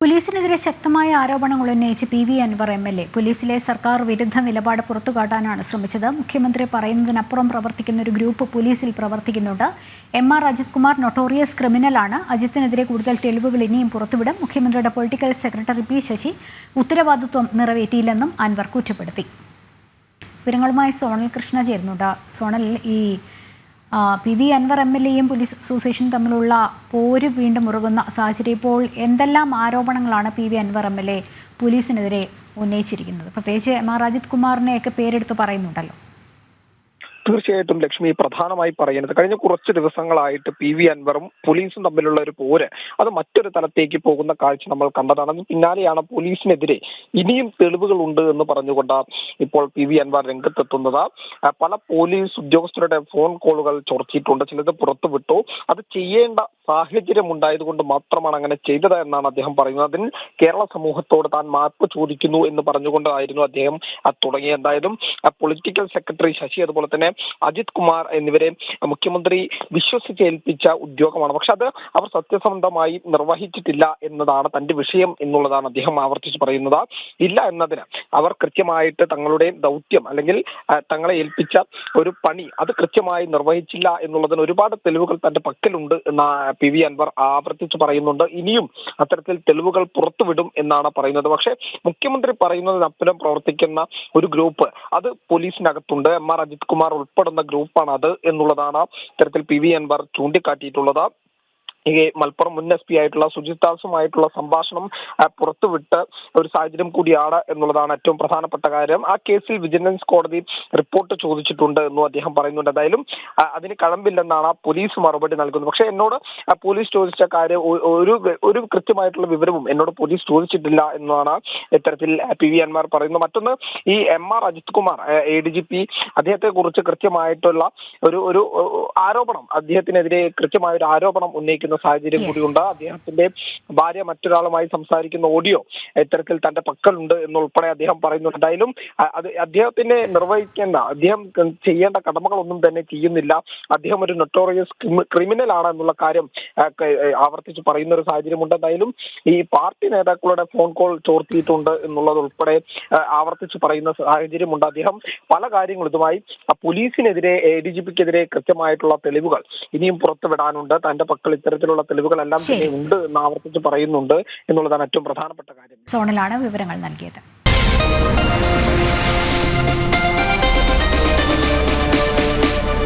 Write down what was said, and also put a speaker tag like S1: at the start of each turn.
S1: പോലീസിനെതിരെ ശക്തമായ ആരോപണങ്ങൾ ഉന്നയിച്ച് പി വി അൻവർ എം.എൽ.എ. പോലീസിലെ സർക്കാർ വിരുദ്ധ നിലപാട് പുറത്തുകാട്ടാനാണ് ശ്രമിച്ചത്. മുഖ്യമന്ത്രി പറയുന്നതിനപ്പുറം പ്രവർത്തിക്കുന്ന ഒരു ഗ്രൂപ്പ് പോലീസിൽ പ്രവർത്തിക്കുന്നുണ്ട്. എം.ആർ. അജിത് കുമാർ നൊട്ടോറിയസ് ക്രിമിനലാണ്. അജിത്തിനെതിരെ കൂടുതൽ തെളിവുകൾ ഇനിയും പുറത്തുവിടും. മുഖ്യമന്ത്രിയുടെ പൊളിറ്റിക്കൽ സെക്രട്ടറി പി ശശി ഉത്തരവാദിത്വം നിറവേറ്റിയില്ലെന്നും അൻവർ കുറ്റപ്പെടുത്തി. വിവരങ്ങളുമായി സോണൽ കൃഷ്ണ ചേരുന്നുണ്ട്. സോണൽ, ഈ പി വി അൻവർ എം.എൽ.എയും പോലീസ് അസോസിയേഷനും തമ്മിലുള്ള പോര് വീണ്ടും മുറുകുന്ന സാഹചര്യം. ഇപ്പോൾ എന്തെല്ലാം ആരോപണങ്ങളാണ് പി വി അൻവർ എം.എൽ.എ. പോലീസിനെതിരെ ഉന്നയിച്ചിരിക്കുന്നത്? പ്രത്യേകിച്ച് എം.ആർ. അജിത് കുമാറിനെയൊക്കെ പേരെടുത്ത് പറയുന്നുണ്ടല്ലോ.
S2: തീർച്ചയായിട്ടും ലക്ഷ്മി, പ്രധാനമായി പറയുന്നത് കഴിഞ്ഞ കുറച്ച് ദിവസങ്ങളായിട്ട് പി വി അൻവറും പോലീസും തമ്മിലുള്ള ഒരു പോര് അത് മറ്റൊരു തലത്തേക്ക് പോകുന്ന കാഴ്ച നമ്മൾ കണ്ടതാണ്. അതിന് പിന്നാലെയാണ് പോലീസിനെതിരെ ഇനിയും തെളിവുകൾ ഉണ്ട് എന്ന് പറഞ്ഞുകൊണ്ട് ഇപ്പോൾ പി വി അൻവർ രംഗത്തെത്തുന്നത്. പല പോലീസ് ഉദ്യോഗസ്ഥരുടെ ഫോൺ കോളുകൾ ചോർത്തിയിട്ടുണ്ട്, ചിലത് പുറത്തുവിട്ടു. അത് ചെയ്യേണ്ട സാഹചര്യം ഉണ്ടായതുകൊണ്ട് മാത്രമാണ് അങ്ങനെ ചെയ്തത് എന്നാണ് അദ്ദേഹം പറയുന്നത്. അതിന് കേരള സമൂഹത്തോട് താൻ മാപ്പ് ചോദിക്കുന്നു എന്ന് പറഞ്ഞുകൊണ്ടായിരുന്നു അദ്ദേഹം തുടങ്ങിയത്. എന്തായാലും പൊളിറ്റിക്കൽ സെക്രട്ടറി ശശി, അതുപോലെ തന്നെ അജിത് കുമാർ എന്നിവരെ മുഖ്യമന്ത്രി വിശ്വസിച്ചേൽപ്പിച്ച ഉദ്യോഗമാണ്. പക്ഷെ അത് അവർ സത്യസന്ധമായി നിർവഹിച്ചിട്ടില്ല എന്നതാണ് തന്റെ വിഷയം എന്നുള്ളതാണ് അദ്ദേഹം ആവർത്തിച്ച് പറയുന്നത്. ഇല്ല എന്നതിന് അവർ കൃത്യമായിട്ട് തങ്ങളുടെ ദൗത്യം അല്ലെങ്കിൽ തങ്ങളെ ഏൽപ്പിച്ച ഒരു പണി അത് കൃത്യമായി നിർവഹിച്ചില്ല എന്നുള്ളതിന് ഒരുപാട് തെളിവുകൾ തന്റെ പക്കലുണ്ട് എന്ന് പി വി അൻവർ ആവർത്തിച്ച് പറയുന്നുണ്ട്. ഇനിയും അത്തരത്തിൽ തെളിവുകൾ പുറത്തുവിടും എന്നാണ് പറയുന്നത്. പക്ഷെ മുഖ്യമന്ത്രി പറയുന്നതിനപ്പുറം പ്രവർത്തിക്കുന്ന ഒരു ഗ്രൂപ്പ് അത് പോലീസിനകത്തുണ്ട്. എം.ആർ. അജിത് കുമാർ ഉൾപ്പെടുന്ന ഗ്രൂപ്പാണ് അത് എന്നുള്ളതാണ് ഇത്തരത്തിൽ പി വി അൻവർ ചൂണ്ടിക്കാട്ടിയിട്ടുള്ളത്. ഈ മലപ്പുറം മുൻ എസ് പി ആയിട്ടുള്ള സുജിത് ദാസുമായിട്ടുള്ള സംഭാഷണം പുറത്തുവിട്ട് ഒരു സാഹചര്യം കൂടിയാണ് എന്നുള്ളതാണ് ഏറ്റവും പ്രധാനപ്പെട്ട കാര്യം. ആ കേസിൽ വിജിലൻസ് കോടതി റിപ്പോർട്ട് ചോദിച്ചിട്ടുണ്ട് എന്നും അദ്ദേഹം പറയുന്നുണ്ട്. എന്തായാലും അതിന് കഴമ്പില്ലെന്നാണ് പോലീസ് മറുപടി നൽകുന്നത്. പക്ഷെ എന്നോട് പോലീസ് ചോദിച്ച കാര്യം ഒരു കൃത്യമായിട്ടുള്ള വിവരവും എന്നോട് പോലീസ് ചോദിച്ചിട്ടില്ല എന്നാണ് ഇത്തരത്തിൽ പി വി അൻവർ പറയുന്നത്. മറ്റൊന്ന്, ഈ എം.ആർ. അജിത് കുമാർ ADGP അദ്ദേഹത്തെ കുറിച്ച് കൃത്യമായിട്ടുള്ള ഒരു ആരോപണം, അദ്ദേഹത്തിനെതിരെ കൃത്യമായ ഒരു ആരോപണം ഉന്നയിക്കുന്ന സാഹചര്യം കൂടിയുണ്ട്. അദ്ദേഹത്തിന്റെ ഭാര്യ മറ്റൊരാളുമായി സംസാരിക്കുന്ന ഓഡിയോ ഇത്തരത്തിൽ തന്റെ പക്കലുണ്ട് എന്നുൾപ്പെടെ അദ്ദേഹം പറയുന്നുണ്ട്. എന്തായാലും അത് അദ്ദേഹത്തിന്റെ അദ്ദേഹം ചെയ്യേണ്ട കടമകളൊന്നും തന്നെ ചെയ്യുന്നില്ല. അദ്ദേഹം ഒരു നൊട്ടോറിയസ് ക്രിമിനൽ ആണ് എന്നുള്ള കാര്യം ആവർത്തിച്ച് പറയുന്ന ഒരു സാഹചര്യമുണ്ട്. എന്തായാലും ഈ പാർട്ടി നേതാക്കളുടെ ഫോൺ കോൾ ചോർത്തിയിട്ടുണ്ട് എന്നുള്ളത് ഉൾപ്പെടെ ആവർത്തിച്ച് പറയുന്ന സാഹചര്യമുണ്ട്. അദ്ദേഹം പല കാര്യങ്ങളും ഇതുമായി പോലീസിനെതിരെ ADGPക്കെതിരെ കൃത്യമായിട്ടുള്ള തെളിവുകൾ ഇനിയും പുറത്തുവിടാനുണ്ട്. തന്റെ പക്കൽ ഇത്തരത്തിലുള്ള തെളിവുകളെല്ലാം തന്നെ ഉണ്ട് എന്ന് ആവർത്തിച്ച് പറയുന്നുണ്ട് എന്നുള്ളതാണ് ഏറ്റവും പ്രധാനപ്പെട്ട കാര്യം.
S1: സോണലാണ് വിവരങ്ങൾ നൽകിയത്.